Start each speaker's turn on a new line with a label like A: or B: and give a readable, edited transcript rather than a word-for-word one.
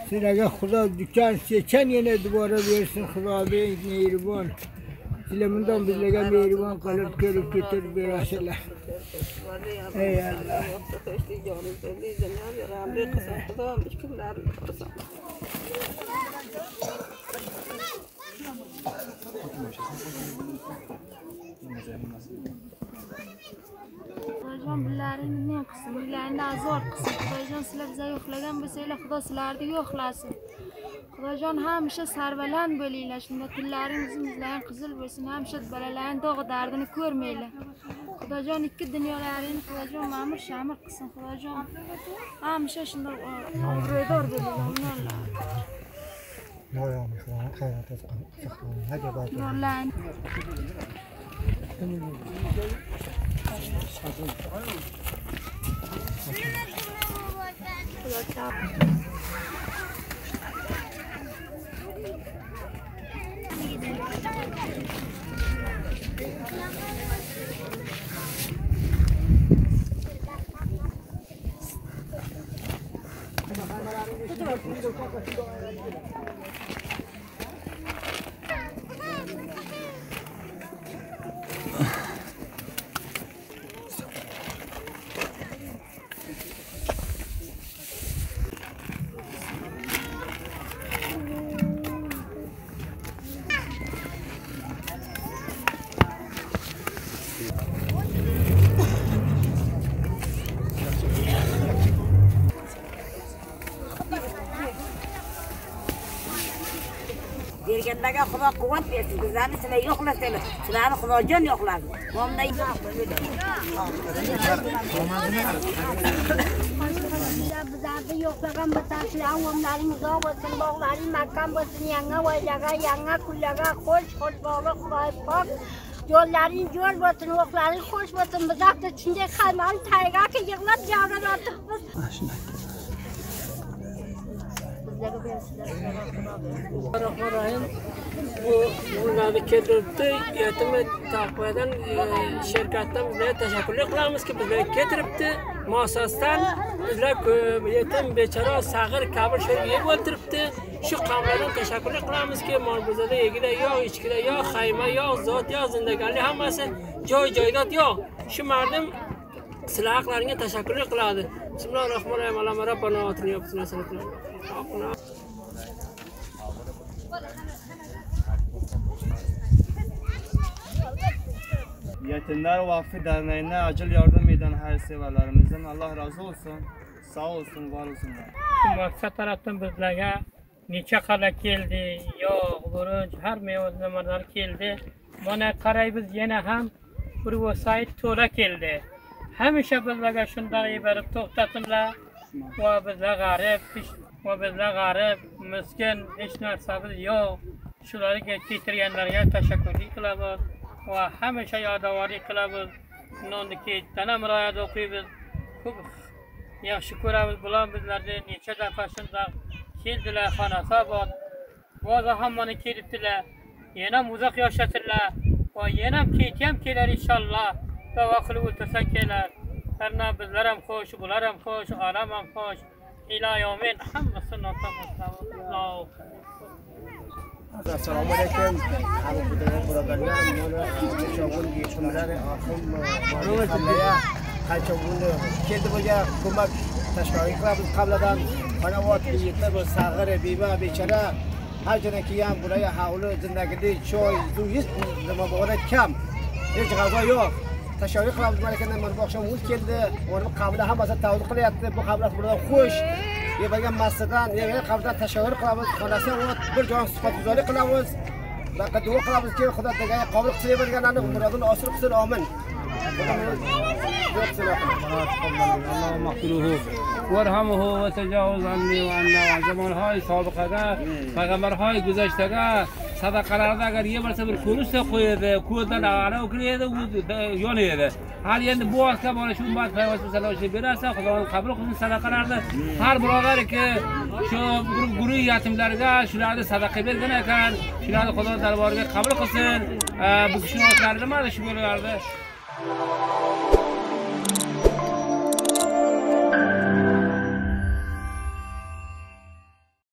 A: Size Xudo dükkan seçen yine duvara versin Xudo bey mehriban. Silemundan bizlere mehriban kalıp gelip getir berasıyla. Ey Allah.
B: Xudojon billarini ne qilsin, uylarini azor qilsin. Xudojon sizlar biza yo'qlagan bo'lsanglar, Xudo sizlarni yo'qlasin. Xudojon hamisha sarbaland bo'linglar, shunda tillaringiz qizil bo'lsin, hamisha bolalarning dog'i dardini ko'rmanglar. Xudojon ikki dunyolarini Xudojon ma'mur shamir qilsin. Xudojon hamisha shunda obro'dor bo'linglar.
C: Berganlarga Xudo quvvat bersin. Bizlarni sizlar yo'qlasanglar, sizlarni Xudojon yo'qladi. Momda bizlarni yo'qlagan batashlar, omlaring uzoq bo'lsin, bog'laring makon bo'lsin, yangi voylaga, yangi kunlarga xo'sh bog'liq Xudoy pok. Yo'llaring jo'r bo'lsin, o'qlaring xo'sh bo'lsin. Bizlarni shunday qalmani taygaki yig'lab javran ortiqmiz.
D: Bismillahirrahmanirrahim. Bunlarni keltiribdi, yetim taqvadan shirkatdan bizlarga tashakkur qilamiz ki bizlarga keltiribdi. Muassasdan bizlar yetim bechora sag'ir kabir shunga yeb o'ltiribdi. Shu qavmlardan tashakkur qilamiz ki Morbuzada yegilar yo'q, ichkilar yo'q, xayma yo'q, zot yo'q, zindagonlik hammasi joy-joydod yo'q. Shu mardim sizlar haqlaringga tashakkur qiladi. Bismillahirrahmanirrahim. Alloh Rabbana atina fid dunya hasanatan
E: Yetimler Vakfı Derneği'ne acil yardım eden hayırseverlerimizden Allah razı olsun. Sağ olsun, var olsunlar.
D: Maksat taraftan bizlerge neçe kala geldi, yoğ, burunç, her meyve zamanlar geldi. Bana karayımız yine hem bir vasayet tola geldi. Hemişe bizlerge şundan ibaret tohtatınlar. Ve bizler garip, miskin, hiç narsabız yok. Şuları getirgenlerine teşekkür kılabız. Ve hemişe yadavari kılabız. Nondaki tanım rayad okuyubuz. Çok yaxshi ko'ramiz. Bular bizlarni necha dafasida keldilar Xonasabod. Boza hammani kelibdilar. Yana uzoq yashatirlar. Va yana ham kelar inshaalloh. Da'vo qilib o'tirsa kelar. Qarna bizlar ham xo'sh, bular ham xo'sh, olam ham xo'sh. Iloyomin hammasi notamizlar.
A: Assalomu alaykum. Birodarlar, cho'g'il yechimlar oxir qancha keldi bo'lgan hukumat tashkil qilamiz qabladan qanovat yetar bu sag'ir beva bechora har joydan ham bularga havli zindagida choy suv nima bo'ladi kam hech g'avo yo'q tashkil qilamiz malakadan mana bu oqshom o'z keldi uni qabla hammasi tavdi qilyapti bu qabla bular xush yebagan masjiddan yebagan qabladan tashkil qilamiz xonasi bir joy suhbatguzorlik qilamiz Bunaqa duo qilamizki, Xudo degan qabul qilsa berganlarni umrini oshir qilsin, amin.
F: اللهم اغفره وارحمه وتجاوز عني وعنا zamonهای sobiqaga payg'ambarهای guzashtaga sadaqalarda agar yer bo'lsa bir ko'rishsa qo'yadi, ko'zdan ana o'kiradi, yonadi. Hal endi bu vaqtga mana shu ummat payg'ambar sallallohu alayhi berasa, Xudoning qabul qilsin sadaqalarni. Har birodarki shu guruh yetimlarga shularni sadaqa bergan ekan, shularni Xudo darboriga qabul qilsin. Bu kishining otlarida mana shu bo'lardi.